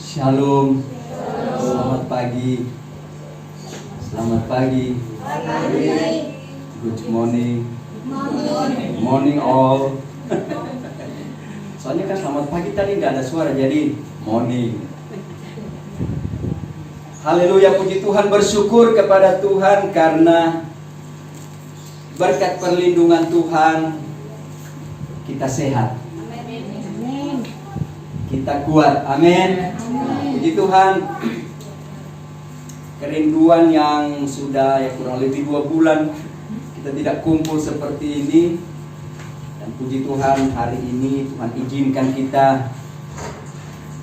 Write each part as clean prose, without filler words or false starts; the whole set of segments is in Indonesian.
Shalom. Selamat pagi. Selamat pagi. Good morning. Morning all. Soalnya kan selamat pagi tadi nggak ada suara, jadi morning. Haleluya, puji Tuhan, bersyukur kepada Tuhan karena berkat perlindungan Tuhan kita sehat. Kita kuat, amin. Puji Tuhan, kerinduan yang sudah kurang lebih 2 bulan kita tidak kumpul seperti ini. Dan puji Tuhan, hari ini Tuhan izinkan kita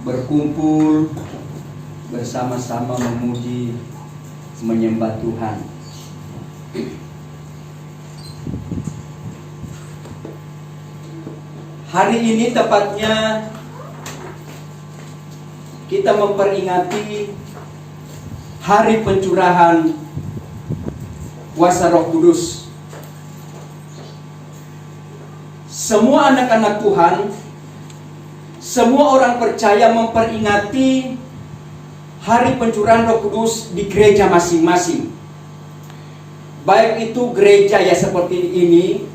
berkumpul bersama-sama memuji, menyembah Tuhan. Hari ini tepatnya kita memperingati hari pencurahan kuasa Roh Kudus. Semua anak-anak Tuhan, semua orang percaya memperingati hari pencurahan Roh Kudus di gereja masing-masing. Baik itu gereja ya seperti ini,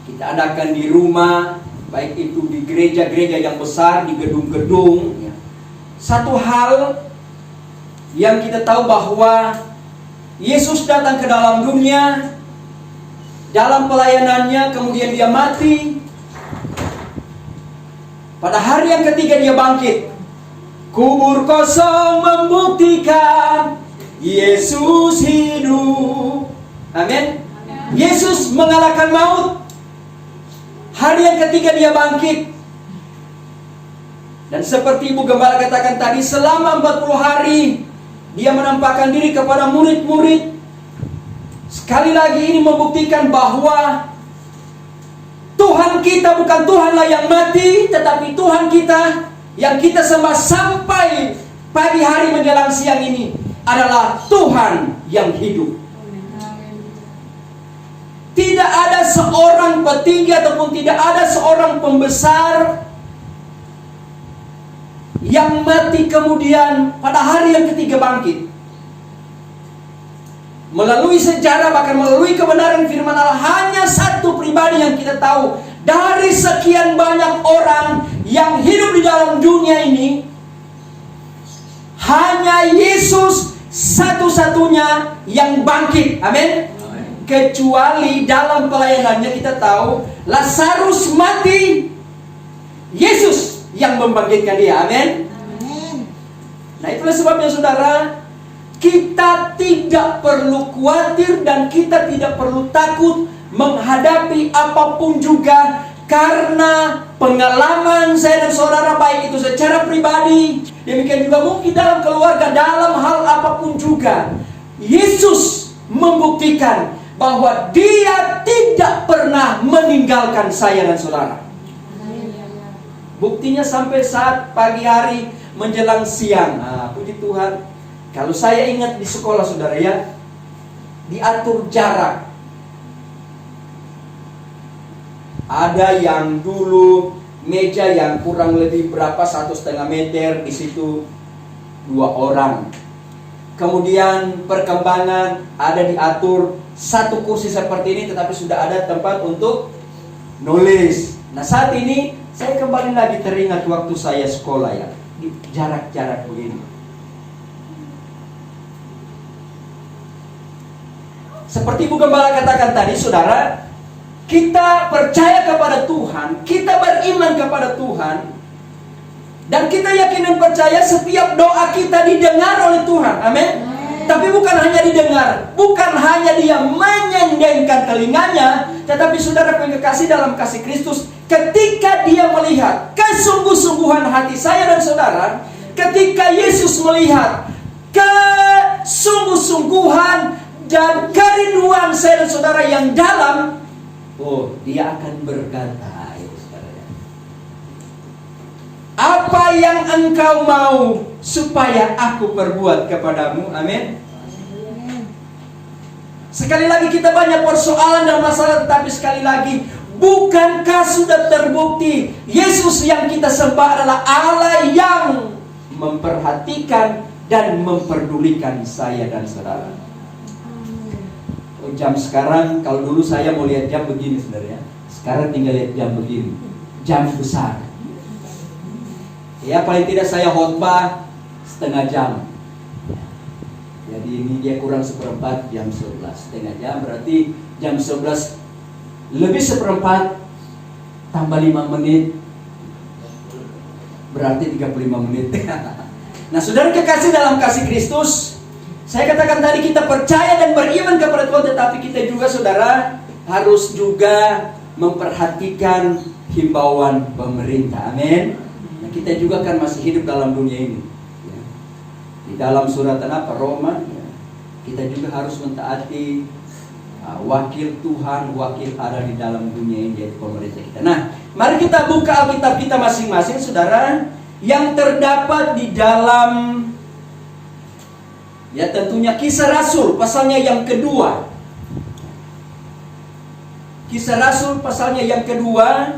kita adakan di rumah, baik itu di gereja-gereja yang besar, di gedung-gedung. Satu hal yang kita tahu bahwa Yesus datang ke dalam dunia, dalam pelayanannya, kemudian dia mati. Pada hari yang ketiga dia bangkit. Kubur kosong membuktikan Yesus hidup. Amin. Yesus mengalahkan maut. Hari yang ketiga dia bangkit. Dan seperti Ibu Gembala katakan tadi, selama 40 hari dia menampakkan diri kepada murid-murid. Sekali lagi ini membuktikan bahwa Tuhan kita bukan Tuhanlah yang mati, tetapi Tuhan kita yang kita sembah sampai pagi hari menjelang siang ini adalah Tuhan yang hidup. Tidak ada seorang petinggi ataupun tidak ada seorang pembesar yang mati kemudian pada hari yang ketiga bangkit. Melalui sejarah, bahkan melalui kebenaran firman Allah, hanya satu pribadi yang kita tahu dari sekian banyak orang yang hidup di dalam dunia ini, hanya Yesus satu-satunya yang bangkit. Amin. Kecuali dalam pelayanannya kita tahu Lazarus mati, Yesus yang membangkitkan dia. Amin. Nah, itulah sebabnya saudara, kita tidak perlu khawatir dan kita tidak perlu takut menghadapi apapun juga, karena pengalaman saya dan saudara, baik itu secara pribadi, demikian juga mungkin dalam keluarga, dalam hal apapun juga, Yesus membuktikan bahwa dia tidak pernah meninggalkan saya dan saudara. Buktinya sampai saat pagi hari menjelang siang. Nah, puji Tuhan. Kalau saya ingat di sekolah saudara ya, diatur jarak. Ada yang dulu meja yang kurang lebih berapa 1,5 meter, di situ 2 orang. Kemudian perkembangan ada diatur 1 kursi seperti ini, tetapi sudah ada tempat untuk nulis. Nah, saat ini saya kembali lagi teringat waktu saya sekolah ya, di jarak-jarak begini. Seperti Ibu Gembala katakan tadi saudara, kita percaya kepada Tuhan, kita beriman kepada Tuhan, dan kita yakin dan percaya setiap doa kita didengar oleh Tuhan. Amin. Tapi bukan hanya didengar, bukan hanya dia menyendengkan telinganya, tetapi saudara yang kekasih dalam kasih Kristus, ketika dia melihat kesungguh-sungguhan hati saya dan saudara, ketika Yesus melihat kesungguh-sungguhan dan kerinduan saya dan saudara yang dalam, oh, dia akan berkata, apa yang engkau mau supaya aku perbuat kepadamu? Amin. Sekali lagi kita banyak persoalan dan masalah, tetapi sekali lagi, bukankah sudah terbukti Yesus yang kita sembah adalah Allah yang memperhatikan dan memperdulikan saya dan saudara. Jam sekarang, kalau dulu saya mau lihat jam begini sebenarnya, sekarang tinggal lihat jam begini, jam besar. Ya paling tidak saya khotbah setengah jam. Jadi ini dia kurang seperempat, jam 11, setengah jam, berarti jam 11 lebih seperempat tambah 5 menit, berarti 35 menit. Nah saudara kekasih dalam kasih Kristus, saya katakan tadi kita percaya dan beriman kepada Tuhan, tetapi kita juga saudara harus juga memperhatikan himbauan pemerintah. Amin. Nah, kita juga kan masih hidup dalam dunia ini. Ya. Di dalam surat apa? Roma. Ya. Kita juga harus mentaati wakil Tuhan, wakil ada di dalam dunia ini, yaitu pemerintah kita. Nah, mari kita buka Alkitab kita masing-masing, saudara, yang terdapat di dalam, ya tentunya Kisah Rasul pasalnya yang kedua. Kisah Rasul pasalnya yang kedua,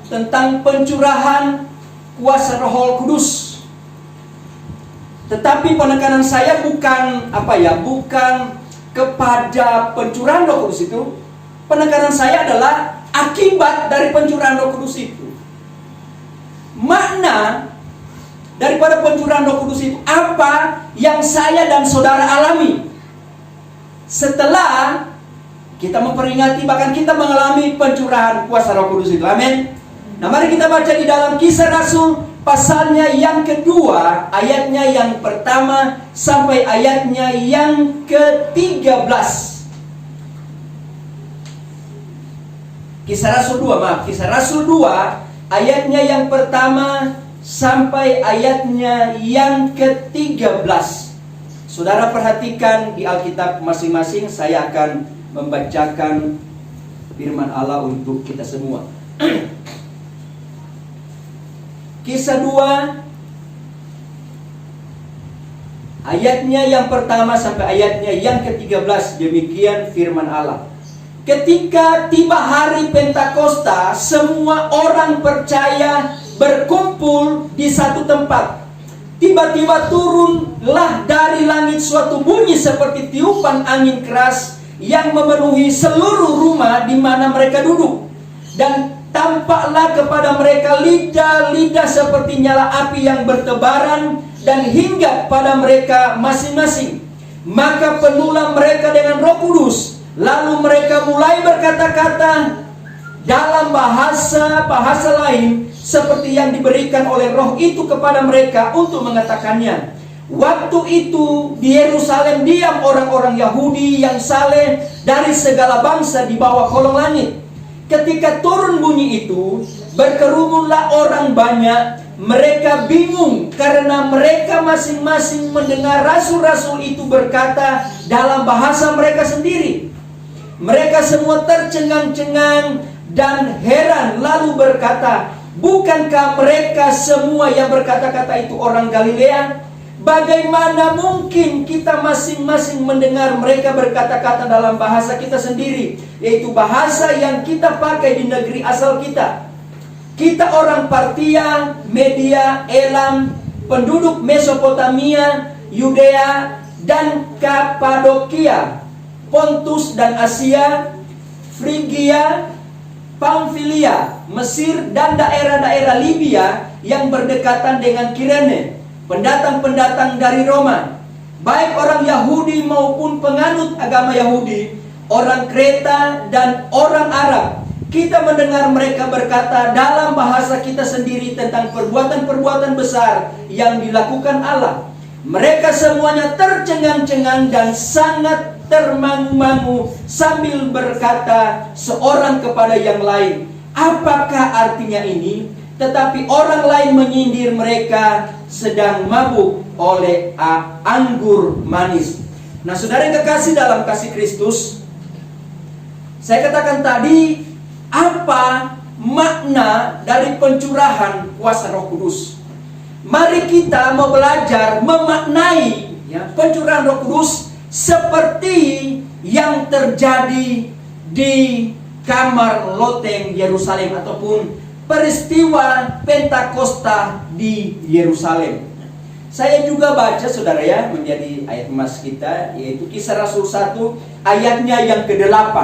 tentang pencurahan kuasa Roh Kudus. Tetapi penekanan saya bukan bukan kepada pencurahan Roh Kudus itu. Penekanan saya adalah akibat dari pencurahan Roh Kudus itu. Makna daripada pencurahan Roh Kudus itu, apa yang saya dan saudara alami setelah kita memperingati, bahkan kita mengalami pencurahan kuasa Roh Kudus itu. Amin. Nah mari kita baca di dalam Kisah Rasul pasalnya yang kedua, ayatnya yang pertama sampai ayatnya yang ke-13. Kisah Rasul 2 ayatnya yang pertama sampai ayatnya yang ke-13. Saudara perhatikan di Alkitab masing-masing, saya akan membacakan firman Allah untuk kita semua. Kisah 2 ayatnya yang pertama sampai ayatnya yang ke-13, demikian firman Allah. Ketika tiba hari Pentakosta, semua orang percaya berkumpul di satu tempat. Tiba-tiba turunlah dari langit suatu bunyi seperti tiupan angin keras yang memenuhi seluruh rumah di mana mereka duduk. Dan tampaklah kepada mereka lidah-lidah seperti nyala api yang bertebaran dan hinggap pada mereka masing-masing. Maka penuhlah mereka dengan Roh Kudus. Lalu mereka mulai berkata-kata dalam bahasa lain seperti yang diberikan oleh Roh itu kepada mereka untuk mengatakannya. Waktu itu di Yerusalem diam orang-orang Yahudi yang saleh dari segala bangsa di bawah kolong langit. Ketika turun bunyi itu, berkerumunlah orang banyak. Mereka bingung karena mereka masing-masing mendengar rasul-rasul itu berkata dalam bahasa mereka sendiri. Mereka semua tercengang-cengang dan heran, lalu berkata, bukankah mereka semua yang berkata-kata itu orang Galilea? Bagaimana mungkin kita masing-masing mendengar mereka berkata-kata dalam bahasa kita sendiri, yaitu bahasa yang kita pakai di negeri asal kita? Kita orang Partia, Media, Elam, penduduk Mesopotamia, Yudea, dan Kapadokia, Pontus dan Asia, Frigia, Pamfilia, Mesir, dan daerah-daerah Libya yang berdekatan dengan Kirene, pendatang-pendatang dari Roma, baik orang Yahudi maupun penganut agama Yahudi, orang Kreta dan orang Arab. Kita mendengar mereka berkata dalam bahasa kita sendiri tentang perbuatan-perbuatan besar yang dilakukan Allah. Mereka semuanya tercengang-cengang dan sangat termangu-mangu sambil berkata seorang kepada yang lain, apakah artinya ini? Tetapi orang lain menyindir mereka sedang mabuk oleh anggur manis. Nah saudara yang kekasih dalam kasih Kristus, saya katakan tadi, apa makna dari pencurahan kuasa Roh Kudus? Mari kita mau belajar memaknai pencurahan Roh Kudus seperti yang terjadi di kamar loteng Yerusalem ataupun peristiwa Pentakosta di Yerusalem. Saya juga baca saudara ya, menjadi ayat emas kita, yaitu Kisah Rasul 1 ayatnya yang ke-8.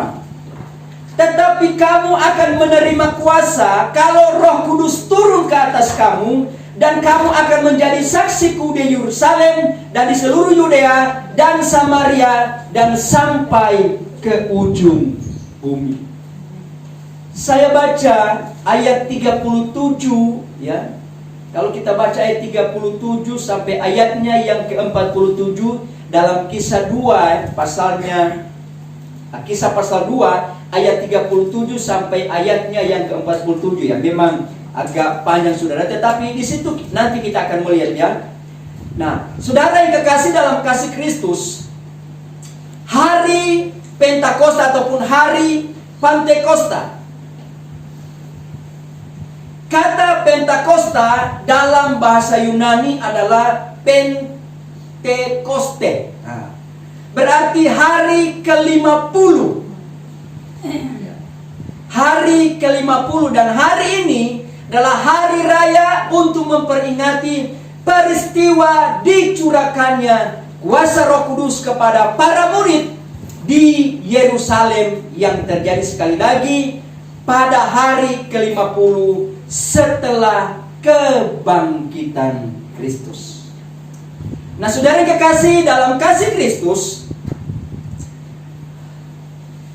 Tetapi kamu akan menerima kuasa kalau Roh Kudus turun ke atas kamu, dan kamu akan menjadi saksiku di Yerusalem dan di seluruh Yudea dan Samaria dan sampai ke ujung bumi. Saya baca ayat 37 ya. Kalau kita baca ayat 37 sampai ayatnya yang ke-47 dalam Kisah 2 pasalnya, Kisah pasal 2 ayat 37 sampai ayatnya yang ke-47 ya. Memang agak panjang saudara, tetapi di situ nanti kita akan melihat ya. Nah, saudara yang kekasih dalam kasih Kristus, hari Pentakosta ataupun hari Pantekosta, kata Pentakosta dalam bahasa Yunani adalah Pentekoste. Nah, berarti hari ke-50. Hari ke-50, dan hari ini adalah hari raya untuk memperingati peristiwa dicurahkannya kuasa Roh Kudus kepada para murid di Yerusalem yang terjadi sekali lagi pada hari ke-50 setelah kebangkitan Kristus. Nah, saudara yang kekasih dalam kasih Kristus,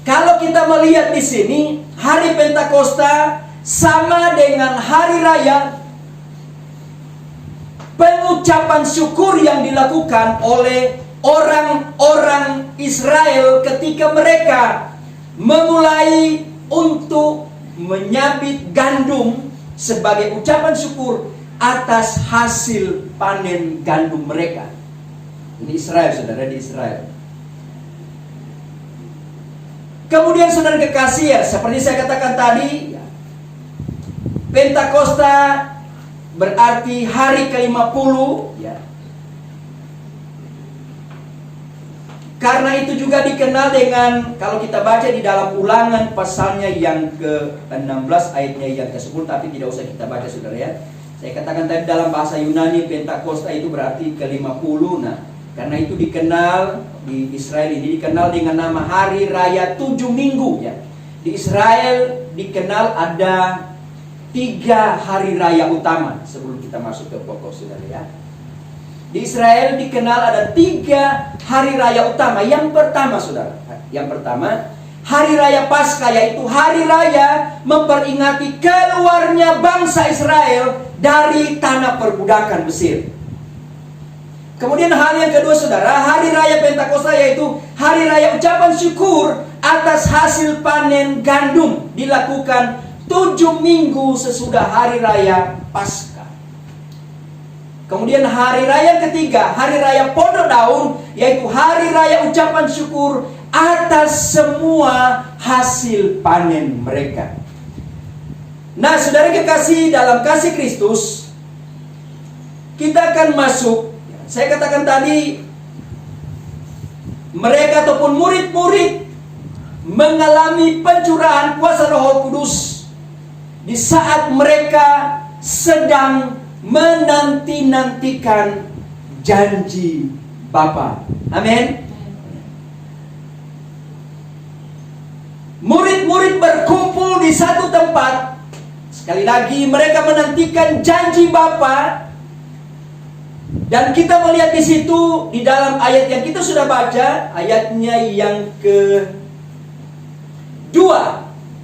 kalau kita melihat di sini, hari Pentakosta sama dengan hari raya pengucapan syukur yang dilakukan oleh orang-orang Israel ketika mereka memulai untuk menyabit gandum sebagai ucapan syukur atas hasil panen gandum mereka. Ini Israel, saudara, di Israel. Kemudian saudara kekasih ya, seperti saya katakan tadi, Pentakosta berarti hari ke-50 ya. Karena itu juga dikenal dengan, kalau kita baca di dalam Ulangan pasalnya yang ke-16 ayatnya yang ke-10, tapi tidak usah kita baca saudara ya. Saya katakan tadi dalam bahasa Yunani Pentakosta itu berarti ke-50. Nah, karena itu dikenal di Israel ini dikenal dengan nama Hari Raya 7 Minggu ya. Di Israel dikenal ada 3 hari raya utama. Sebelum kita masuk ke pokok saudara ya, di Israel dikenal ada 3 hari raya utama. Yang pertama saudara, yang pertama hari raya Paskah, yaitu hari raya memperingati keluarnya bangsa Israel dari tanah perbudakan Mesir. Kemudian hal yang kedua saudara, hari raya Pentakosta, yaitu hari raya ucapan syukur atas hasil panen gandum, dilakukan 7 minggu sesudah hari raya Paskah. Kemudian hari raya ketiga, hari raya Pondok Daun, yaitu hari raya ucapan syukur atas semua hasil panen mereka. Nah, saudara kekasih dalam kasih Kristus, kita akan masuk, saya katakan tadi, mereka ataupun murid-murid mengalami pencurahan kuasa Roh Kudus di saat mereka sedang menanti-nantikan janji Bapa. Amin. Murid-murid berkumpul di satu tempat. Sekali lagi mereka menantikan janji Bapa. Dan kita melihat di situ di dalam ayat yang kita sudah baca, ayatnya yang ke-2.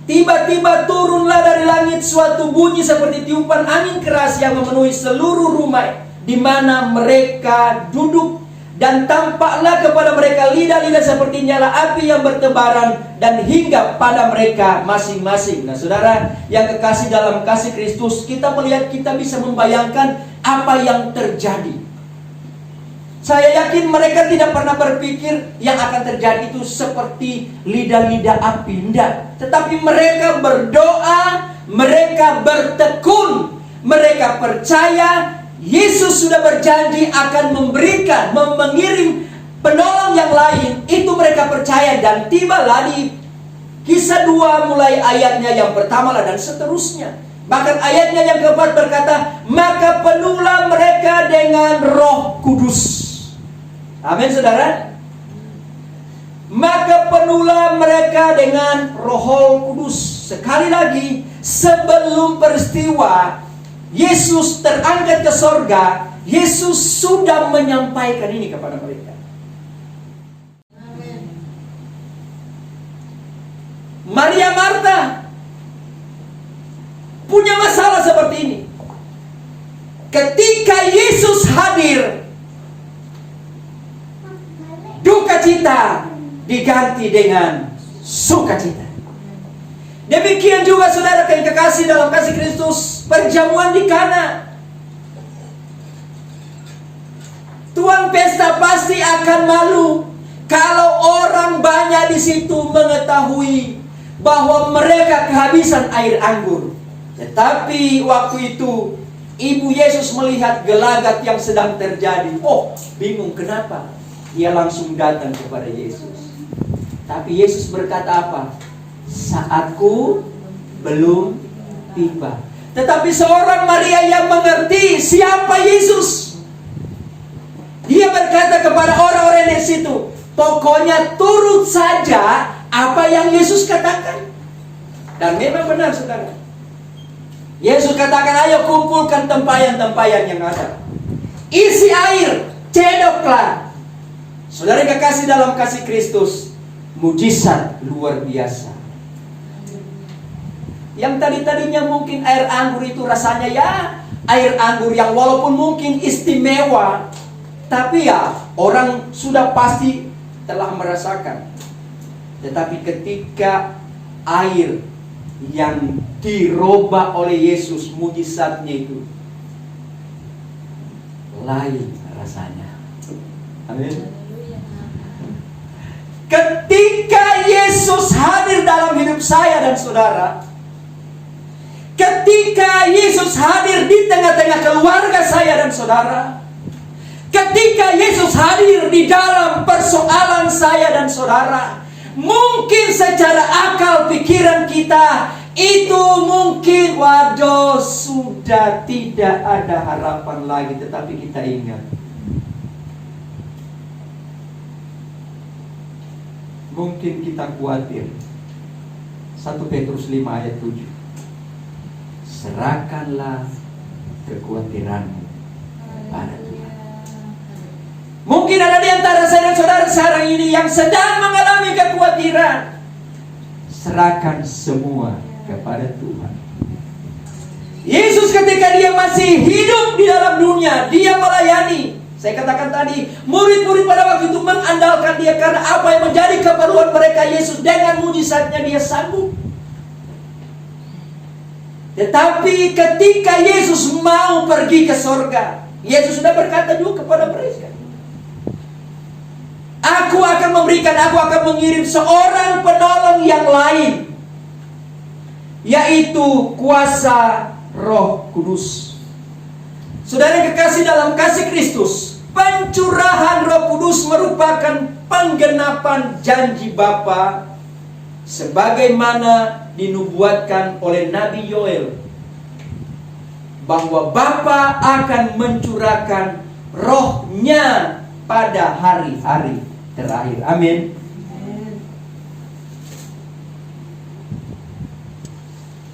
Tiba-tiba turunlah dari langit suatu bunyi seperti tiupan angin keras yang memenuhi seluruh rumah di mana mereka duduk, dan tampaklah kepada mereka lidah-lidah seperti nyala api yang bertebaran dan hinggap pada mereka masing-masing. Nah, saudara yang kekasih dalam kasih Kristus, kita melihat, kita bisa membayangkan apa yang terjadi. Saya yakin mereka tidak pernah berpikir yang akan terjadi itu seperti lidah-lidah api. Tidak. Tetapi mereka berdoa, mereka bertekun, mereka percaya Yesus sudah berjanji akan memberikan, mengirim penolong yang lain. Itu mereka percaya, dan tibalah di Kisah 2 mulai ayatnya yang pertama lah dan seterusnya. Bahkan ayatnya yang keempat berkata, maka penuhlah mereka dengan Roh Kudus. Amin, saudara. Maka penuhlah mereka dengan Roh Kudus. Sekali lagi, sebelum peristiwa Yesus terangkat ke sorga, Yesus sudah menyampaikan ini kepada mereka. Maria Marta punya masalah seperti ini. Ketika Yesus hadir, duka cita diganti dengan sukacita. Demikian juga saudara yang kekasih dalam kasih Kristus, perjamuan di Kana. Tuan pesta pasti akan malu kalau orang banyak di situ mengetahui bahwa mereka kehabisan air anggur. Tetapi waktu itu ibu Yesus melihat gelagat yang sedang terjadi. Oh, bingung kenapa? Dia langsung datang kepada Yesus. Tapi Yesus berkata apa? Saatku belum tiba. Tetapi seorang Maria yang mengerti siapa Yesus, dia berkata kepada orang-orang di situ, pokoknya turut saja apa yang Yesus katakan. Dan memang benar, saudara. Yesus katakan, ayo kumpulkan tempayan-tempayan yang ada. Isi air, cedoklah. Saudara yang kekasih dalam kasih Kristus, mujizat luar biasa. Yang tadinya mungkin air anggur itu rasanya ya air anggur yang walaupun mungkin istimewa, tapi ya orang sudah pasti telah merasakan. Tetapi ketika air yang dirubah oleh Yesus, mujizatnya itu lain rasanya. Amin. Ketika Yesus hadir dalam hidup saya dan saudara, ketika Yesus hadir di tengah-tengah keluarga saya dan saudara, ketika Yesus hadir di dalam persoalan saya dan saudara, mungkin secara akal pikiran kita itu mungkin waduh sudah tidak ada harapan lagi. Tetapi kita ingat, mungkin kita khawatir. 1 Petrus 5 ayat 7, serahkanlah kekhawatiranmu pada Tuhan. Mungkin ada di antara saya dan saudara sekarang ini yang sedang mengalami kekhawatiran. Serahkan semua kepada Tuhan. Yesus ketika dia masih hidup di dalam dunia, dia melayani. Saya katakan tadi, murid-murid pada waktu itu mengandalkan dia karena apa yang menjadi keperluan mereka. Yesus dengan mujizatnya dia sanggup. Tetapi ketika Yesus mau pergi ke sorga, Yesus sudah berkata juga kepada mereka, aku akan mengirim seorang penolong yang lain, yaitu kuasa Roh Kudus. Saudara yang kekasih dalam kasih Kristus, pencurahan Roh Kudus merupakan penggenapan janji Bapa sebagaimana dinubuatkan oleh Nabi Yoel, bahwa Bapa akan mencurahkan Roh-Nya pada hari-hari terakhir. Amin.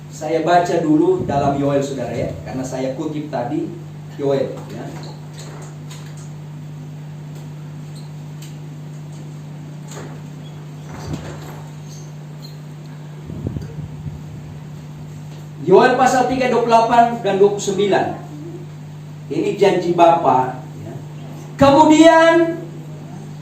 Saya baca dulu dalam Yoel, saudara ya, karena saya kutip tadi Yoel ya. Yoel pasal 3, 28 dan 29. Ini janji Bapa ya. Kemudian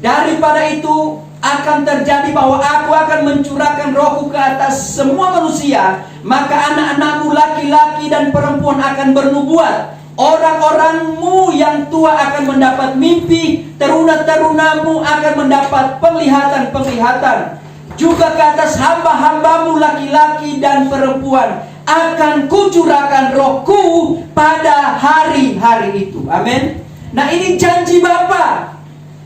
daripada itu akan terjadi bahwa aku akan mencurahkan Rohku ke atas semua manusia, maka anak-anakmu laki-laki dan perempuan akan bernubuat. Orang-orangmu yang tua akan mendapat mimpi, teruna-terunamu akan mendapat penglihatan-penglihatan. Juga ke atas hamba-hambamu laki-laki dan perempuan akan kucurahkan Rohku pada hari-hari itu. Amin. Nah, ini janji Bapa.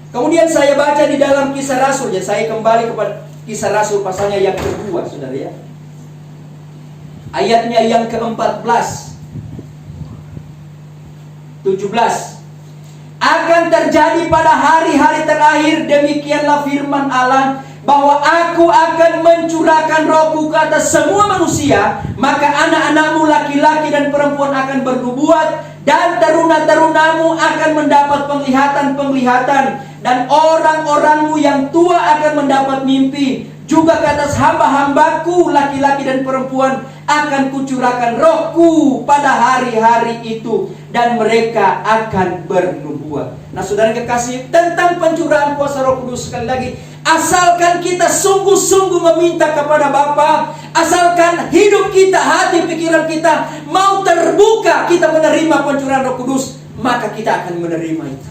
Kemudian saya baca di dalam Kisah Rasul ya, saya kembali kepada Kisah Rasul pasalnya yang kedua, saudara ya. ayatnya yang ke-14, 17. Akan terjadi pada hari-hari terakhir, demikianlah firman Allah, bahwa aku akan mencurahkan rohku ke atas semua manusia. Maka anak-anakmu laki-laki dan perempuan akan bernubuat, dan teruna-terunamu akan mendapat penglihatan-penglihatan, dan orang-orangmu yang tua akan mendapat mimpi. Juga ke atas hamba-hambaku laki-laki dan perempuan akan kucurahkan rohku pada hari-hari itu, dan mereka akan bernubuat. Nah, saudara kekasih, tentang pencurahan kuasa Roh Kudus, sekali lagi, asalkan kita sungguh-sungguh meminta kepada Bapa, asalkan hidup kita, hati, pikiran kita mau terbuka, kita menerima pencurahan Roh Kudus, maka kita akan menerima itu.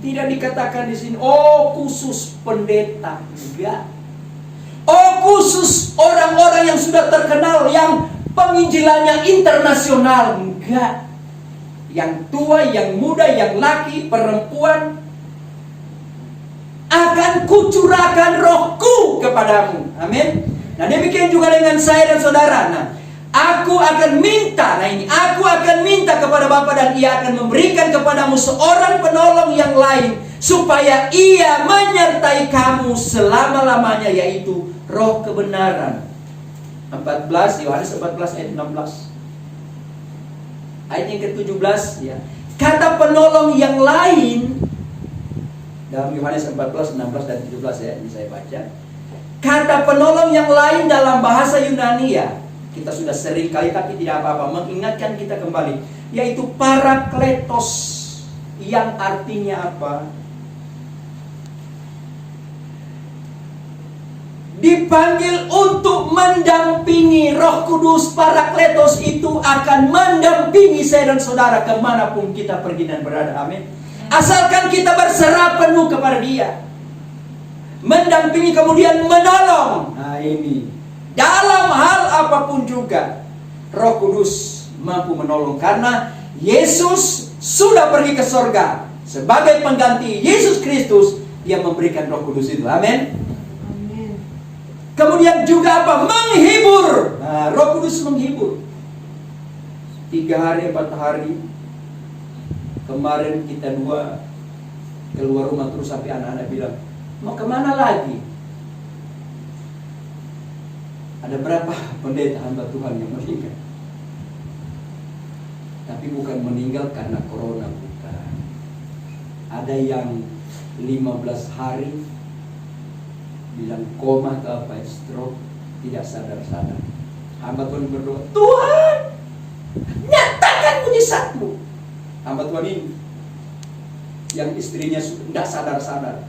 Tidak dikatakan di sini, oh khusus pendeta, enggak. Oh khusus orang-orang yang sudah terkenal, yang penginjilannya internasional, enggak. Yang tua, yang muda, yang laki, perempuan, akan kucurahkan rohku kepadamu. Amin. Nah, demikian juga dengan saya dan saudara. Nah, aku akan minta, aku akan minta kepada Bapa, dan Ia akan memberikan kepadamu seorang penolong yang lain, supaya Ia menyertai kamu selama-lamanya, yaitu Roh kebenaran. 14, Yohanes 14 ayat 16. Ayat yang ke-17, ya. Kata penolong yang lain dalam Yohanes 14, 16 dan 17, ya, ini saya baca. Kata penolong yang lain dalam bahasa Yunani, ya, kita sudah sering kali tapi tidak apa-apa mengingatkan kita kembali, yaitu Parakletos, yang artinya apa? Dipanggil untuk mendampingi. Roh Kudus, Parakletos itu akan mendampingi saya dan saudara kemanapun kita pergi dan berada. Amin. Asalkan kita berserah penuh kepada Dia, mendampingi, kemudian menolong. Nah, ini dalam hal apapun juga Roh Kudus mampu menolong, karena Yesus sudah pergi ke sorga sebagai pengganti Yesus Kristus. Dia memberikan Roh Kudus itu. Amin. Kemudian juga apa? Menghibur. Nah, Roh Kudus menghibur. 3 hari, 4 hari kemarin kita dua keluar rumah, terus sampai anak-anak bilang, mau kemana lagi? Ada berapa pendeta hamba Tuhan yang meninggal? Tapi bukan meninggal karena corona, bukan. Ada yang 15 hari bilang koma atau apa, stroke, tidak sadar-sadar. Hamba Tuhan berdoa, Tuhan, nyatakan mujizat-Mu. Hamba Tuhan ini yang istrinya tidak sadar-sadar,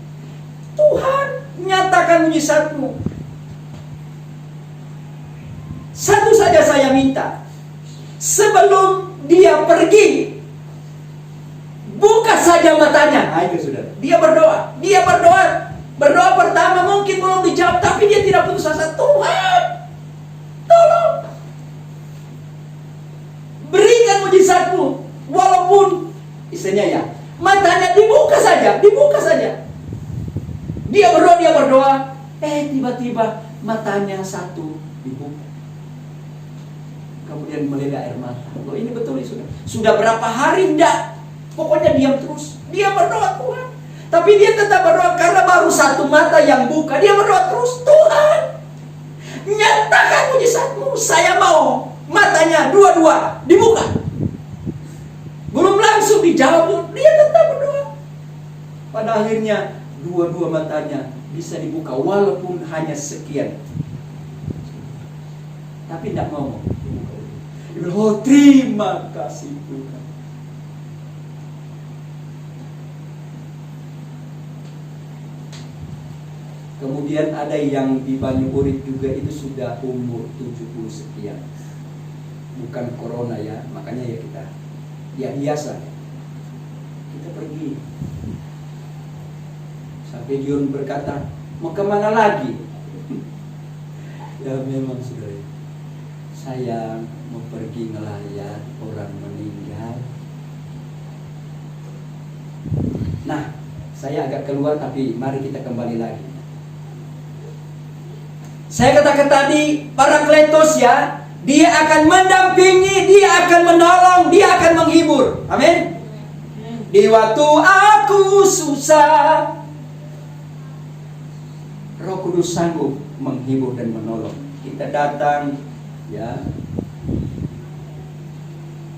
Tuhan, nyatakan mujizat-Mu. Satu saja saya minta, sebelum dia pergi, buka saja matanya. Nah, itu sudah. Dia berdoa. Berdoa pertama mungkin belum dijawab, tapi dia tidak putus asa. Tuhan, tolong, berikan mujizat-Mu. Walaupun istrinya, ya, matanya dibuka saja. Dia berdoa. Tiba-tiba matanya satu dibuka. Kemudian meleleh air mata. Loh, ini betul ini sudah berapa hari enggak? Pokoknya diam terus. Dia berdoa, Tuhan. Tapi dia tetap berdoa karena baru satu mata yang buka. Dia berdoa terus, Tuhan, nyatakan mujizat-Mu. Saya mau matanya dua-dua dibuka. Belum langsung dijawab, dia tetap berdoa. Pada akhirnya dua-dua matanya bisa dibuka, walaupun hanya sekian. Tapi tidak ngomong. Oh, terima kasih Tuhan. Kemudian ada yang di Banyu Urip juga, itu sudah umur 70 sekian. Bukan corona, ya, makanya ya kita biasa. Kita pergi. Sampai John berkata, mau kemana lagi? Ya memang saudara, saya mau pergi ngelayat orang meninggal. Nah, saya agak keluar, tapi mari kita kembali lagi. Saya katakan tadi, Parakletos ya, dia akan mendampingi, dia akan menolong, dia akan menghibur. Amin. Di waktu aku susah, Roh Kudus sanggup menghibur dan menolong. Kita datang ya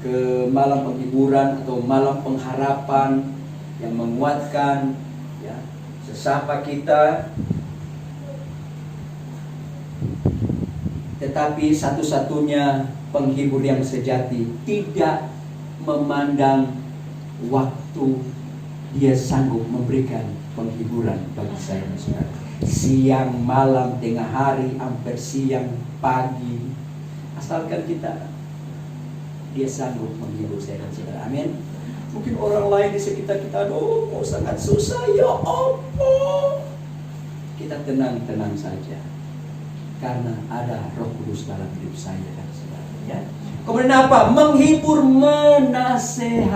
ke malam penghiburan atau malam pengharapan yang menguatkan ya sesama kita. Tetapi satu-satunya penghibur yang sejati tidak memandang waktu, dia sanggup memberikan penghiburan bagi saya dan saudara. Siang, malam, tengah hari, hampir siang, pagi, asalkan kita, dia sanggup menghibur saya dan saudara. Amin. Mungkin orang lain di sekitar kita, aduh, kok sangat susah, ya Allah. Kita tenang-tenang saja, karena ada Roh Kudus dalam hidup saya dan saudara. Ya. Kemudian apa? Menghibur, menasehati.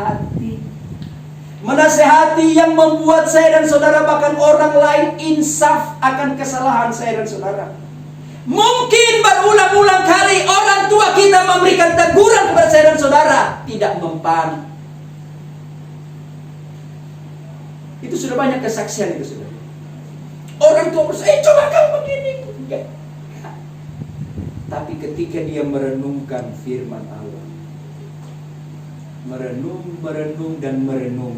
Menasehati yang membuat saya dan saudara, bahkan orang lain, insaf akan kesalahan saya dan saudara. Mungkin berulang-ulang kali orang tua kita memberikan teguran kepada saya dan saudara, tidak mempan. Itu sudah banyak kesaksian itu sudah. Orang tua berkata, coba kamu begini. Ya. Tapi ketika dia merenungkan firman Allah, merenung dan merenung,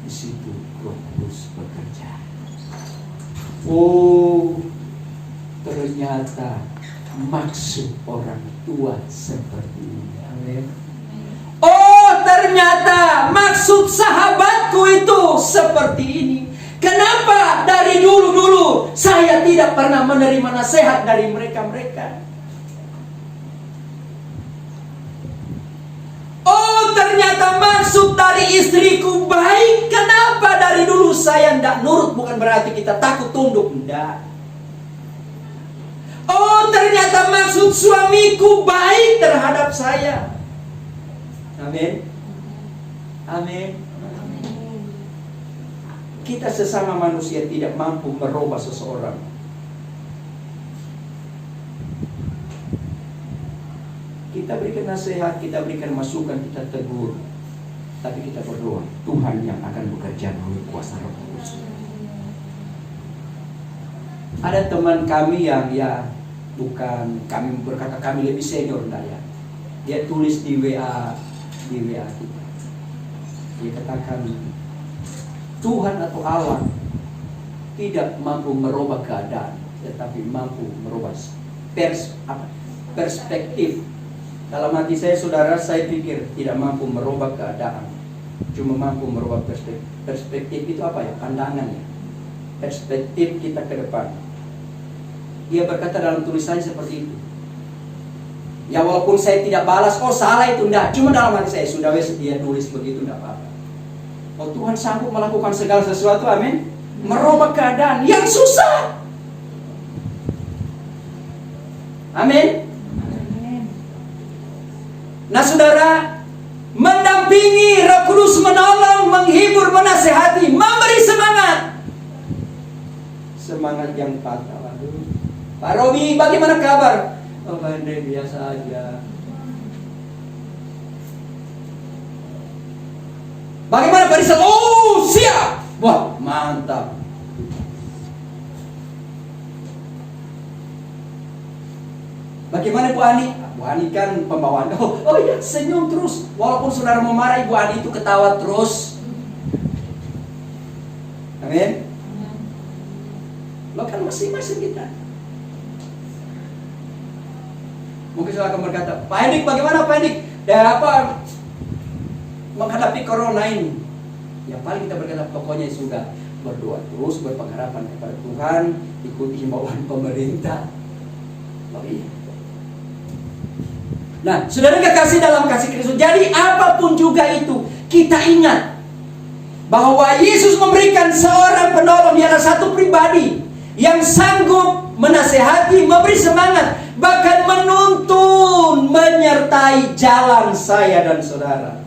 di situ Roh Kudus bekerja. Oh, ternyata maksud orang tua seperti ini. Amin. Oh, ternyata maksud sahabatku itu seperti ini. Kenapa dari dulu-dulu saya tidak pernah menerima nasihat dari mereka-mereka? Oh, ternyata maksud dari istriku baik. Kenapa dari dulu saya tidak nurut? Bukan berarti kita takut tunduk, tidak. Oh, ternyata maksud suamiku baik terhadap saya. Amin. Amin. Kita sesama manusia tidak mampu merubah seseorang. Kita berikan nasihat, kita berikan masukan, kita tegur. Tapi kita berdoa, Tuhan yang akan bekerja melalui kuasa Roh Kudus. Ada teman kami yang bukan kami berkata kami lebih senior, enggak ya. Dia tulis di WA kita. Dia katakan, Tuhan atau Allah tidak mampu merubah keadaan, tetapi mampu merubah perspektif. Dalam hati saya, saudara, saya pikir tidak mampu merubah keadaan, cuma mampu merubah perspektif. Perspektif itu apa ya? Pandangan ya. Perspektif kita ke depan. Dia berkata dalam tulisannya seperti itu. Ya walaupun saya tidak balas, oh salah itu, enggak. Cuma dalam hati saya, sudah dia tulis begitu, enggak apa-apa. Oh, Tuhan sanggup melakukan segala sesuatu, amin. Merubah keadaan yang susah. Amin. Nah saudara, mendampingi, Roh Kudus menolong, menghibur, menasehati, memberi semangat. Semangat yang patah. Aduh. Pak Robi, bagaimana kabar? Oh, Andre biasa aja. Bagaimana Pak Rizal? Oh, siap. Wah, mantap. Bagaimana Bu Ani? Bu Ani kan pembawaan. Oh iya, senyum terus. Walaupun saudara memarahi, Bu Ani itu ketawa terus. Amin. Lo kan masing-masing kita. Mungkin saudara akan berkata, Pak Hendik, bagaimana Pak Hendik? Apa menghadapi corona ini? Ya paling kita berkata, pokoknya sudah berdoa terus, berpengharapan kepada Tuhan, ikuti himbauan pemerintah. Oh iya. Nah, saudara kekasih dalam kasih Kristus, jadi apapun juga itu, kita ingat bahwa Yesus memberikan seorang penolong, ialah satu pribadi yang sanggup menasehati, memberi semangat, bahkan menuntun, menyertai jalan saya dan saudara.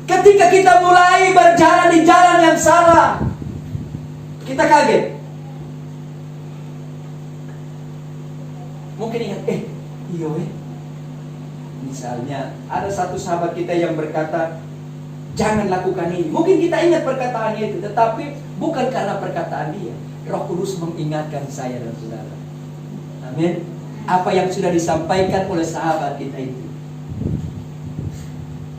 Ketika kita mulai berjalan di jalan yang salah, kita kaget. Mungkin ingat, iyo misalnya ada satu sahabat kita yang berkata, jangan lakukan ini. Mungkin kita ingat perkataan itu, tetapi bukan karena perkataan dia. Roh Kudus mengingatkan saya dan saudara. Amin. Apa yang sudah disampaikan oleh sahabat kita itu.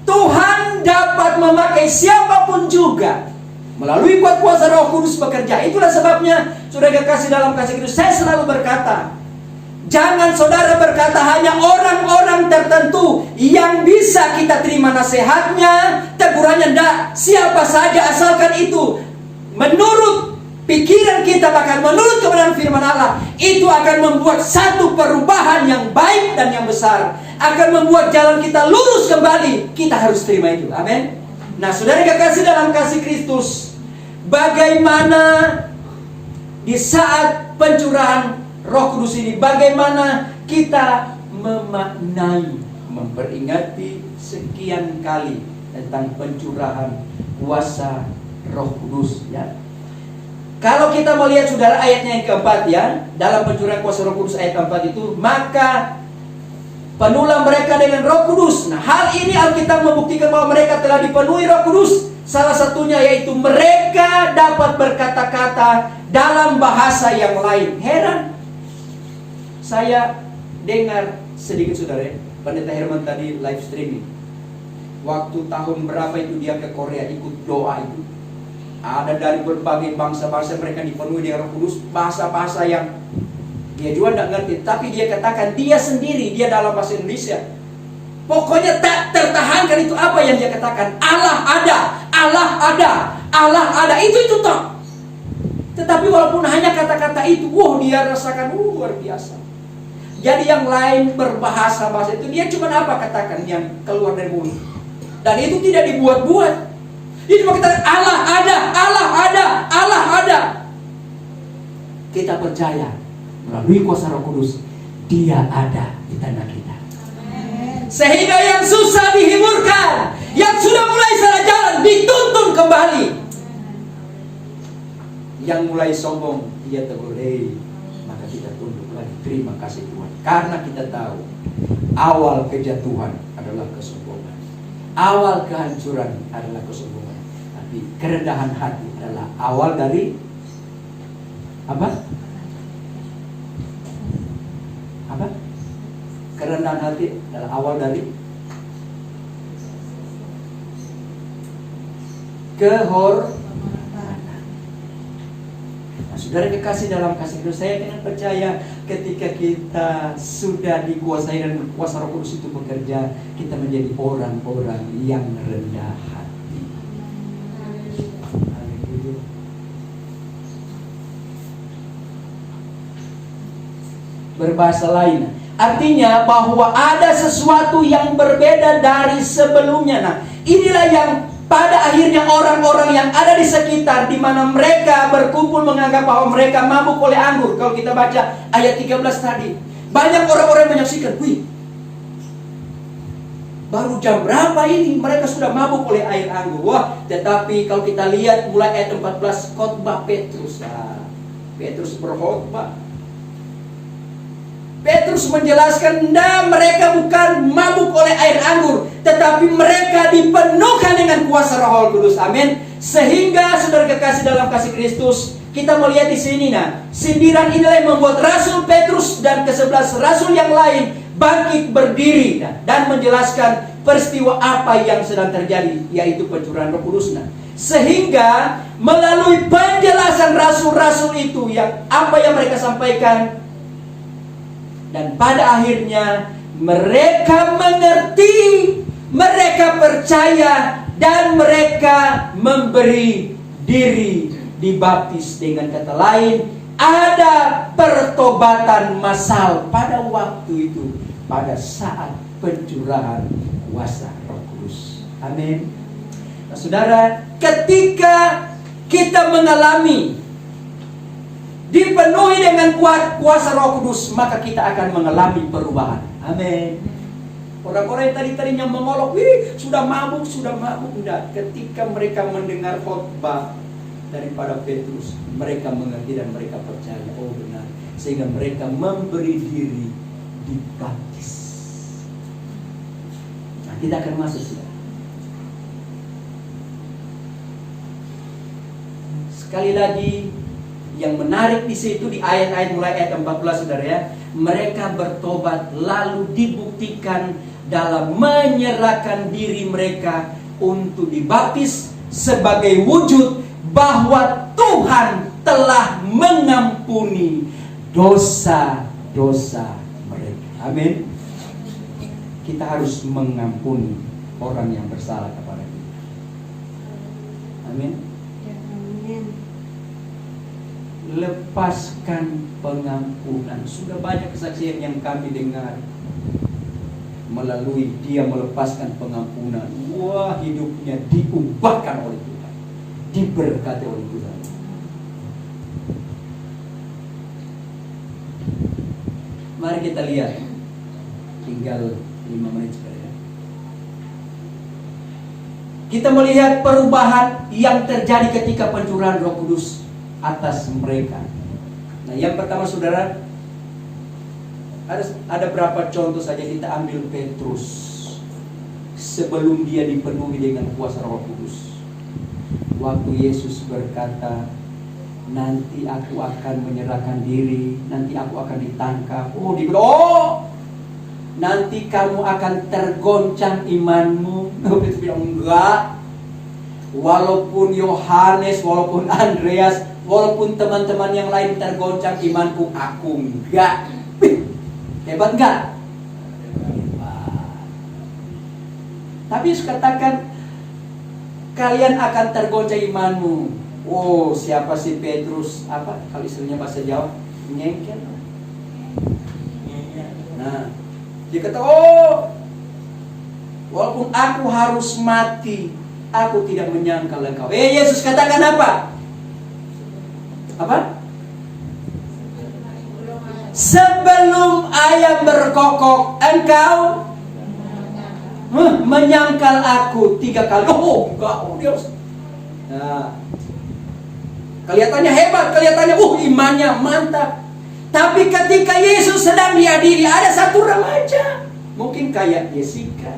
Tuhan dapat memakai siapapun juga melalui kuasa Roh Kudus bekerja. Itulah sebabnya, saudara kasih dalam kasih Kristus, saya selalu berkata, jangan saudara berkata hanya orang-orang tertentu yang bisa kita terima nasihatnya, tegurannya. Tidak, siapa saja asalkan itu menurut pikiran kita, bahkan menurut kebenaran firman Allah, itu akan membuat satu perubahan yang baik dan yang besar, akan membuat jalan kita lurus kembali. Kita harus terima itu. Amin. Nah, saudara kekasih dalam kasih Kristus, bagaimana di saat pencurahan Roh Kudus ini, bagaimana kita memaknai, memperingati sekian kali tentang pencurahan kuasa Roh Kudus, ya. Kalau kita melihat saudara ayatnya yang keempat, ya, dalam pencurahan kuasa Roh Kudus ayat keempat itu, maka penuhlah mereka dengan Roh Kudus. Nah, hal ini Alkitab membuktikan bahwa mereka telah dipenuhi Roh Kudus. Salah satunya yaitu mereka dapat berkata-kata dalam bahasa yang lain. Heran, saya dengar sedikit saudara, Pendeta Herman tadi live streaming. Waktu tahun berapa itu dia ke Korea ikut doa itu. Ada dari berbagai bangsa-bangsa, mereka dipenuhi dengan Roh Kudus, bahasa-bahasa yang dia juga tidak ngerti, tapi dia katakan dia sendiri, dia dalam bahasa Indonesia. Pokoknya tak tertahankan itu apa yang dia katakan. Allah ada, Allah ada, Allah ada. Itu toh. Tetapi walaupun hanya kata-kata itu, dia rasakan luar biasa. Jadi yang lain berbahasa-bahasa itu, dia cuma apa katakan yang keluar dari mulut. Dan itu tidak dibuat-buat. Dia cuma katakan Allah ada, Allah ada, Allah ada. Kita percaya melalui kuasa Roh Kudus, Dia ada di tanah kita. Amen. Sehingga yang susah dihiburkan, yang sudah mulai salah jalan dituntun kembali. Yang mulai sombong, dia tegur, maka kita tunduk lagi. Terima kasih Tuhan, karena kita tahu awal kejatuhan adalah kesombongan, awal kehancuran adalah kesombongan. Tapi kerendahan hati adalah awal dari apa? Kerendahan hati adalah awal dari kehormatan. Nah, saudara kekasih dalam kasih Kristus, saya dengan percaya ketika kita sudah dikuasai dan kuasa Roh Kudus itu bekerja, kita menjadi orang-orang yang rendah hati. Berbahasa lain, artinya bahwa ada sesuatu yang berbeda dari sebelumnya. Nah, inilah yang pada akhirnya orang-orang yang ada di sekitar, di mana mereka berkumpul menganggap bahwa mereka mabuk oleh anggur. Kalau kita baca ayat 13 tadi, banyak orang-orang yang menyaksikan, baru jam berapa ini mereka sudah mabuk oleh air anggur. Tetapi kalau kita lihat mulai ayat 14, khotbah Petrus. Petrus berkhotbah. Petrus menjelaskan, mereka bukan mabuk oleh air anggur, tetapi mereka dipenuhkan dengan kuasa Roh Kudus. Amin. Sehingga saudara kekasih dalam kasih Kristus, kita melihat di sini, sindiran inilah yang membuat Rasul Petrus dan ke-11 rasul yang lain bangkit berdiri dan menjelaskan peristiwa apa yang sedang terjadi, yaitu pencurahan Roh Kudus. Sehingga melalui penjelasan rasul-rasul itu, yang apa yang mereka sampaikan, dan pada akhirnya mereka mengerti, mereka percaya, dan mereka memberi diri dibaptis. Dengan kata lain, ada pertobatan massal pada waktu itu, pada saat pencurahan kuasa Roh Kudus. Amin. Nah, saudara, ketika kita mengalami dipenuhi dengan kuasa Roh Kudus, maka kita akan mengalami perubahan. Amin. Orang-orang yang tadinya mengolok, sudah mabuk. Tidak. Ketika mereka mendengar khotbah daripada Petrus, mereka mengerti dan mereka percaya, benar. Sehingga mereka memberi diri dibaptis. Nah, kita akan masuk sudah. Sekali lagi, yang menarik di situ di ayat-ayat mulai ayat 14 saudara ya, mereka bertobat lalu dibuktikan dalam menyerahkan diri mereka untuk dibaptis sebagai wujud bahwa Tuhan telah mengampuni dosa-dosa mereka. Amin. Kita harus mengampuni orang yang bersalah kepada kita. Amin. Lepaskan pengampunan. Sudah banyak kesaksian yang kami dengar melalui dia melepaskan pengampunan. Wah, hidupnya diubahkan oleh Tuhan, diberkati oleh Tuhan. Mari kita lihat, tinggal 5 menit saja. Kita melihat perubahan yang terjadi ketika pencurahan Roh Kudus atas mereka. Nah, yang pertama saudara, ada berapa contoh saja. Kita ambil Petrus sebelum dia dipenuhi dengan kuasa Roh Kudus. Waktu Yesus berkata, nanti aku akan menyerahkan diri, nanti aku akan ditangkap. Nanti kamu akan tergoncang imanmu. Petrus bilang enggak. Walaupun Yohanes, walaupun Andreas, walaupun teman-teman yang lain tergoncang imanku, aku enggak. Hebat enggak? Hebat. Tapi Yesus katakan, kalian akan tergoncang imanmu. Oh, siapa si Petrus? Apa kalau istilahnya bahasa Jawa? Nyengkel. Nah, dia kata, walaupun aku harus mati, aku tidak menyangkal engkau. Yesus katakan apa? Apa? Sebelum ayam berkokok, engkau menyangkal aku 3 kali. Enggak, dia. Nah, kelihatannya hebat, kelihatannya imannya mantap. Tapi ketika Yesus sedang dihadiri, ada satu remaja, mungkin kayak Jessica.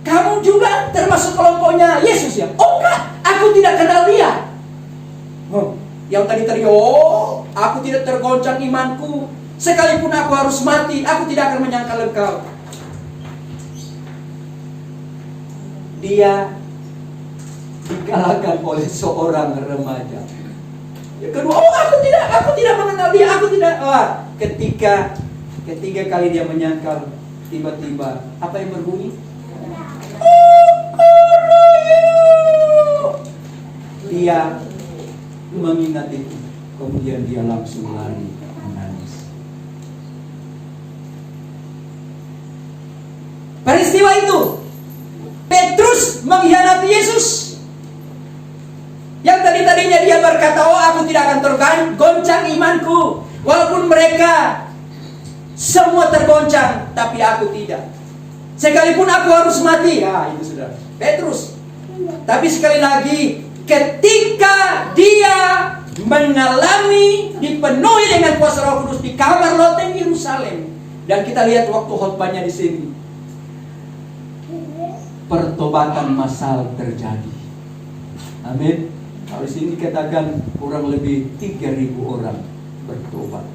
Kamu juga termasuk kelompoknya Yesus ya? Oh enggak, aku tidak kenal dia. Yang tadi, aku tidak tergoncang imanku. Sekalipun aku harus mati, aku tidak akan menyangkal engkau. Dia dikalahkan oleh seorang remaja. Yang kedua, aku tidak mengenal dia, aku tidak. Ketiga kali dia menyangkal, tiba-tiba apa yang berbunyi? Dia mengingat itu, kemudian dia langsung lari menangis. Peristiwa itu, Petrus mengkhianati Yesus. Yang tadinya dia berkata, aku tidak akan tergoncang imanku, walaupun mereka semua tergoncang, tapi aku tidak. Sekalipun aku harus mati, itu sudah Petrus. Tapi sekali lagi, ketika dia mengalami dipenuhi dengan kuasa Roh Kudus di kamar loteng Yerusalem, dan kita lihat waktu khotbahnya di sini, pertobatan massal terjadi. Amin. Kalau di sini dikatakan kurang lebih 3.000 orang bertobat.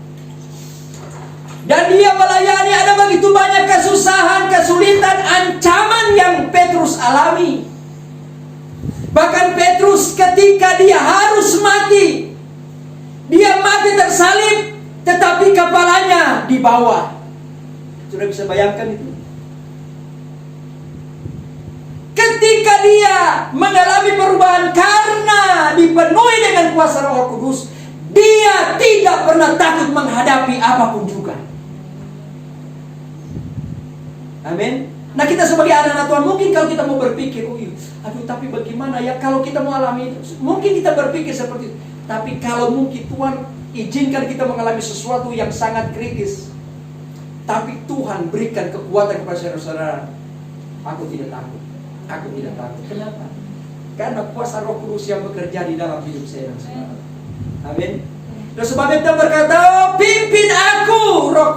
Dan dia melayani, ada begitu banyak kesusahan, kesulitan, ancaman yang Petrus alami. Bahkan Petrus ketika dia harus mati, dia mati tersalib, tetapi kepalanya di bawah. Sudah bisa bayangkan itu? Ketika dia mengalami perubahan karena dipenuhi dengan kuasa Roh Kudus, dia tidak pernah takut menghadapi apapun juga. Amin. Nah, kita sebagai anak-anak Tuhan, mungkin kalau kita mau berpikir, tapi bagaimana ya kalau kita mengalami itu? Mungkin kita berpikir seperti itu. Tapi kalau mungkin Tuhan izinkan kita mengalami sesuatu yang sangat kritis, tapi Tuhan berikan kekuatan kepada saudara-saudara, aku tidak takut. Aku tidak takut. Kenapa? Karena kuasa Roh Kudus yang bekerja di dalam hidup saya. Amin. Dan sebab itu berkata, pimpin aku Roh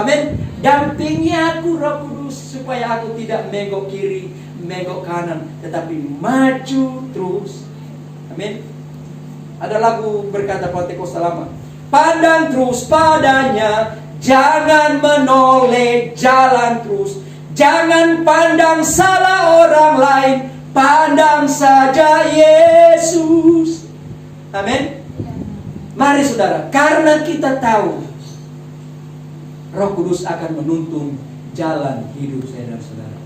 Amin. Dampingi aku Roh Kudus supaya aku tidak menggok kiri, menggok kanan, tetapi maju terus. Amin. Ada lagu berkata Pentekosta lama, pandang terus padanya, jangan menoleh, jalan terus. Jangan pandang salah orang lain, pandang saja Yesus. Amin. Mari saudara, karena kita tahu Roh Kudus akan menuntun jalan hidup saya dan saudara.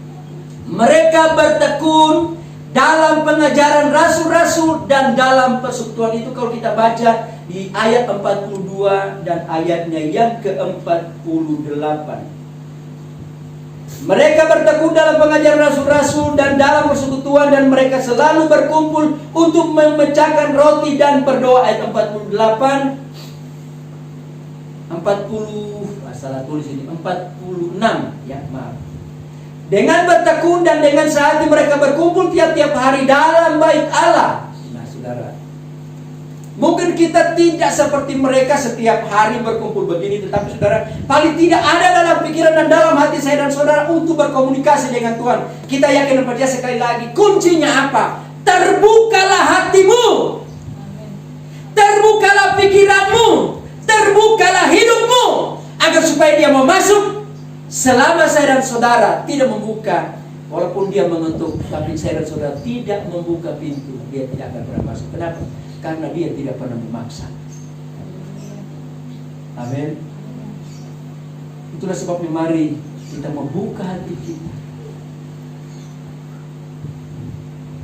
Mereka bertekun dalam pengajaran rasul-rasul dan dalam persekutuan itu. Kalau kita baca di ayat 42 dan ayatnya yang ke-48. Mereka bertekun dalam pengajaran rasul-rasul dan dalam persekutuan, dan mereka selalu berkumpul untuk memecahkan roti dan berdoa. Ayat 46 ya, maaf. Dengan bertekun dan dengan sehati mereka berkumpul tiap-tiap hari dalam bait Allah. Nah saudara, mungkin kita tidak seperti mereka setiap hari berkumpul begini, tetapi saudara, paling tidak ada dalam pikiran dan dalam hati saya dan saudara untuk berkomunikasi dengan Tuhan. Kita yakin dan percaya sekali lagi, kuncinya apa? Terbukalah hatimu, terbukalah pikiranmu, terbukalah hidupmu, agar supaya dia mau masuk. Selama saya dan saudara tidak membuka, walaupun dia mengetuk, tapi saya dan saudara tidak membuka pintu, dia tidak akan pernah masuk. Kenapa? Karena dia tidak pernah memaksa. Amin. Itulah sebabnya mari kita membuka hati kita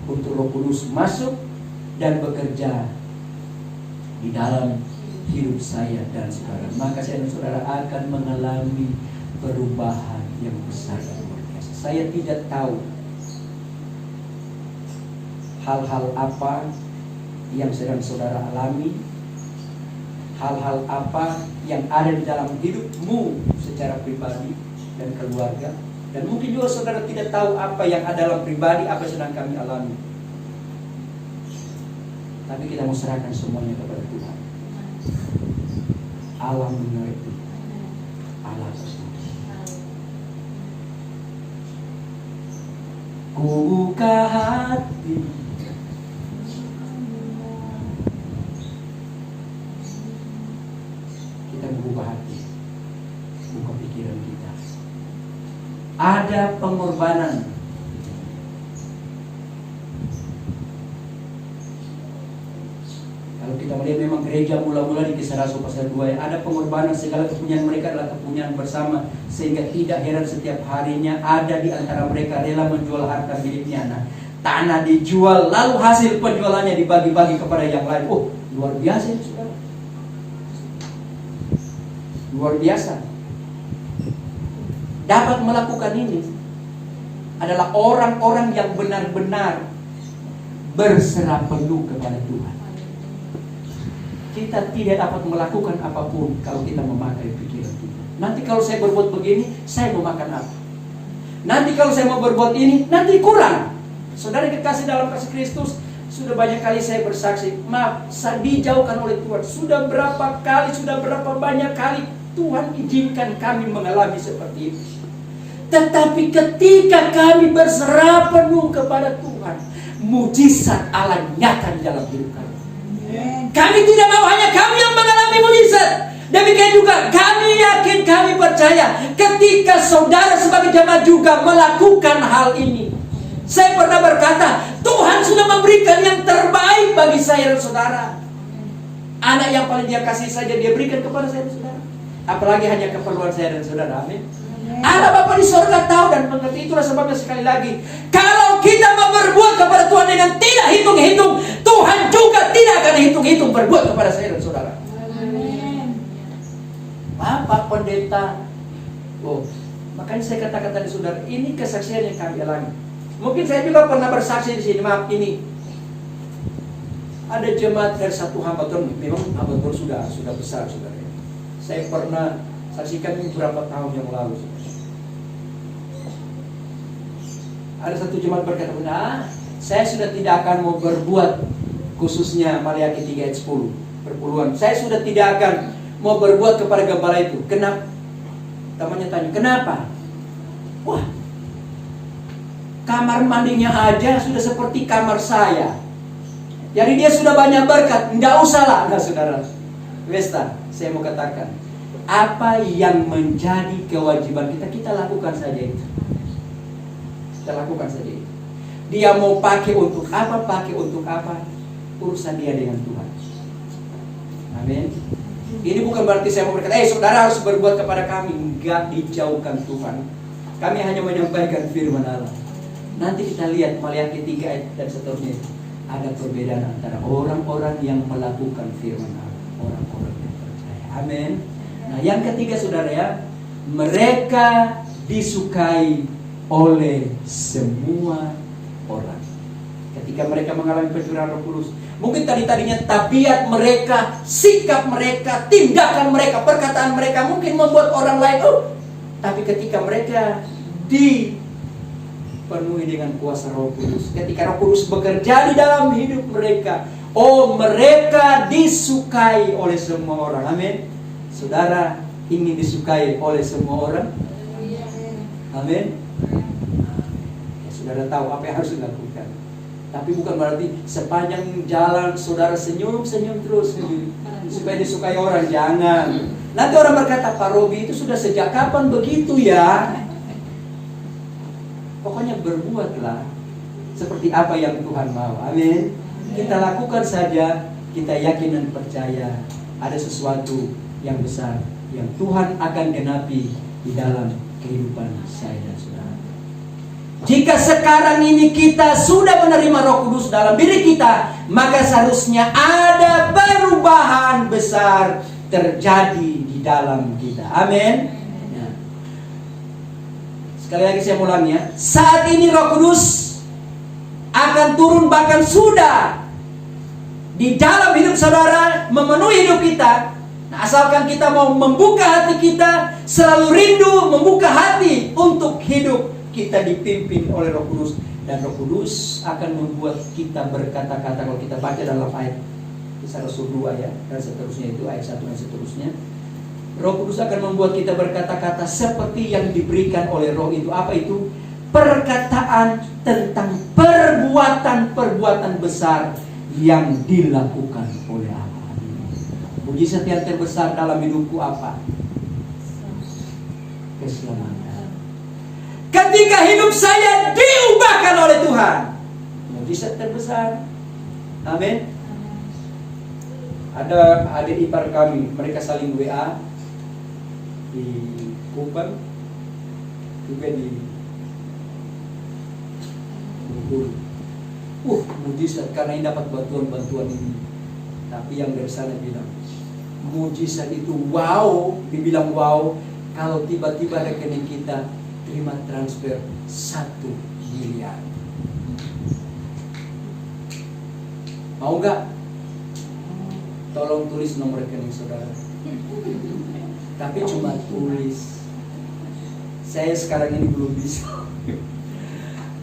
untuk Roh Kudus masuk dan bekerja di dalam hidup saya dan saudara. Maka saya dan saudara akan mengalami perubahan yang besar dan luar biasa. Saya tidak tahu hal-hal apa yang sedang saudara alami, hal-hal apa yang ada di dalam hidupmu secara pribadi dan keluarga, dan mungkin juga saudara tidak tahu apa yang ada dalam pribadi, apa yang sedang kami alami. Tapi kita mau serahkan semuanya kepada Tuhan. Allah mengerti, Allah pasti. Ku buka hati, kita buka hati, buka pikiran kita. Ada pengorbanan. Kalau kita melihat memang gereja mula-mula di Kisah Rasul pasal 2, ada pengorbanan, segala kepunyaan mereka adalah kepunyaan bersama, sehingga tidak heran setiap harinya ada di antara mereka rela menjual harta miliknya. Nah, tanah dijual, lalu hasil penjualannya dibagi-bagi kepada yang lain. Oh, luar biasa itu saudara. Luar biasa. Dapat melakukan ini adalah orang-orang yang benar-benar berserah penuh kepada Tuhan. Kita tidak dapat melakukan apapun kalau kita memakai pikiran kita. Nanti kalau saya berbuat begini, saya mau makan apa? Nanti kalau saya mau berbuat ini, nanti kurang. Saudara dikasih dalam kasih Kristus, sudah banyak kali saya bersaksi, maaf, saya dijauhkan oleh Tuhan. Sudah berapa kali, sudah berapa banyak kali Tuhan izinkan kami mengalami seperti itu. Tetapi ketika kami berserah penuh kepada Tuhan, mujizat Allah nyata di dalam hidup kami. Kami tidak mau hanya kami yang mengalami mujizat. Demikian juga kami yakin, kami percaya ketika saudara sebagai jemaat juga melakukan hal ini. Saya pernah berkata, Tuhan sudah memberikan yang terbaik bagi saya dan saudara. Anak yang paling dia kasih saja dia berikan kepada saya dan saudara. Apalagi hanya keperluan saya dan saudara. Amin. Allah Bapa di surga tahu dan mengerti. Itulah sebabnya sekali lagi, kalau kita mau berbuat kepada Tuhan dengan tidak hitung-hitung, Tuhan juga tidak akan hitung-hitung berbuat kepada saya dan saudara. Amin. Bapak pendeta, oh, makanya saya katakan tadi saudara, ini kesaksian yang kami alami. Mungkin saya juga pernah bersaksi di sini. Maaf, ini ada jemaat dari satu hamba Tuhan. Memang hamba Tuhan sudah besar saudara. Saya pernah saksikan beberapa tahun yang lalu. Ada satu jemaat berkata, saya sudah tidak akan mau berbuat, khususnya Maliaki 3 ayat 10 perpuluhan. Saya sudah tidak akan mau berbuat kepada gembala itu. Kenapa? Temannya tanya, kenapa? Wah, kamar mandinya aja sudah seperti kamar saya. Jadi dia sudah banyak berkat. Nggak usah lah. Nah saudara, Westa, saya mau katakan, apa yang menjadi kewajiban kita, kita lakukan saja itu. Kita lakukan saja itu. Dia mau pakai untuk apa, urusan dia dengan Tuhan. Amin. Ini bukan berarti saya mau berkata, saudara harus berbuat kepada kami. Enggak, dijauhkan Tuhan. Kami hanya menyampaikan firman Allah. Nanti kita lihat Maliaki 3 ayat dan seterusnya. Ada perbedaan antara orang-orang yang melakukan firman Allah, orang-orang yang percaya. Amin. Nah, yang ketiga saudara ya, mereka disukai oleh semua orang. Ketika mereka mengalami pencurahan Roh Kudus, mungkin tadinya tabiat mereka, sikap mereka, tindakan mereka, perkataan mereka mungkin membuat orang lain tapi ketika mereka dipenuhi dengan kuasa Roh Kudus, ketika Roh Kudus bekerja di dalam hidup mereka, mereka disukai oleh semua orang. Amin. Saudara ingin disukai oleh semua orang? Amin. Ya, saudara tahu apa yang harus dilakukan. Tapi bukan berarti sepanjang jalan saudara senyum-senyum terus supaya disukai orang. Jangan. Nanti orang berkata, Pak Robi itu sudah sejak kapan begitu ya? Pokoknya berbuatlah seperti apa yang Tuhan mau. Amin. Kita lakukan saja. Kita yakin dan percaya ada sesuatu yang besar yang Tuhan akan genapi di dalam kehidupan saya dan saudara. Jika sekarang ini kita sudah menerima Roh Kudus dalam diri kita, maka seharusnya ada perubahan besar terjadi di dalam kita. Amin. Ya. Sekali lagi saya ulangi ya. Saat ini Roh Kudus akan turun, bahkan sudah di dalam hidup saudara, memenuhi hidup kita. Nah, asalkan kita mau membuka hati kita, selalu rindu membuka hati untuk hidup kita dipimpin oleh Roh Kudus. Dan Roh Kudus akan membuat kita berkata-kata. Kalau kita baca dalam ayat Kisah Rasul 2 ya, dan seterusnya itu ayat 1 dan seterusnya, Roh Kudus akan membuat kita berkata-kata seperti yang diberikan oleh Roh itu. Apa itu? Perkataan tentang perbuatan-perbuatan besar yang dilakukan oleh Allah. Mujizat yang terbesar dalam hidupku apa? Keselamatan. Ketika hidup saya diubahkan oleh Tuhan, mujizat terbesar. Amin. Ada adik ipar kami, mereka saling WA di Kupang, juga di Bengkulu. Mujizat, karena ini dapat bantuan ini. Tapi yang dari sana bilang, mujizat itu wow, dibilang wow, kalau tiba-tiba rekening kita terima transfer 1 miliar. Mau nggak? Tolong tulis nomor rekening saudara. Tapi cuma tulis. Saya sekarang ini belum bisa.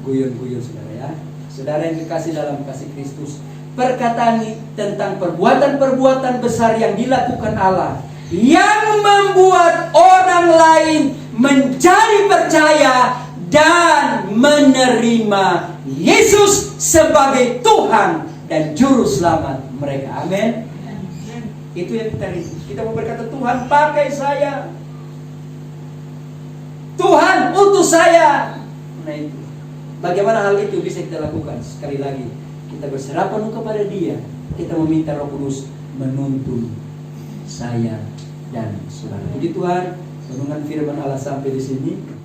Guyon-guyon saudara ya. Saudara yang dikasih dalam kasih Kristus, perkataan tentang perbuatan-perbuatan besar yang dilakukan Allah, yang membuat orang lain menjadi percaya dan menerima Yesus sebagai Tuhan dan Juru Selamat mereka. Amin. Itu yang kita mau berkata, Tuhan pakai saya, Tuhan utus saya. Nah itu, bagaimana hal itu bisa kita lakukan? Sekali lagi, kita berserah penuh kepada Dia. Kita meminta Roh Kudus menuntun saya dan saudara. Puji Tuhan, renungan firman Allah sampai di sini.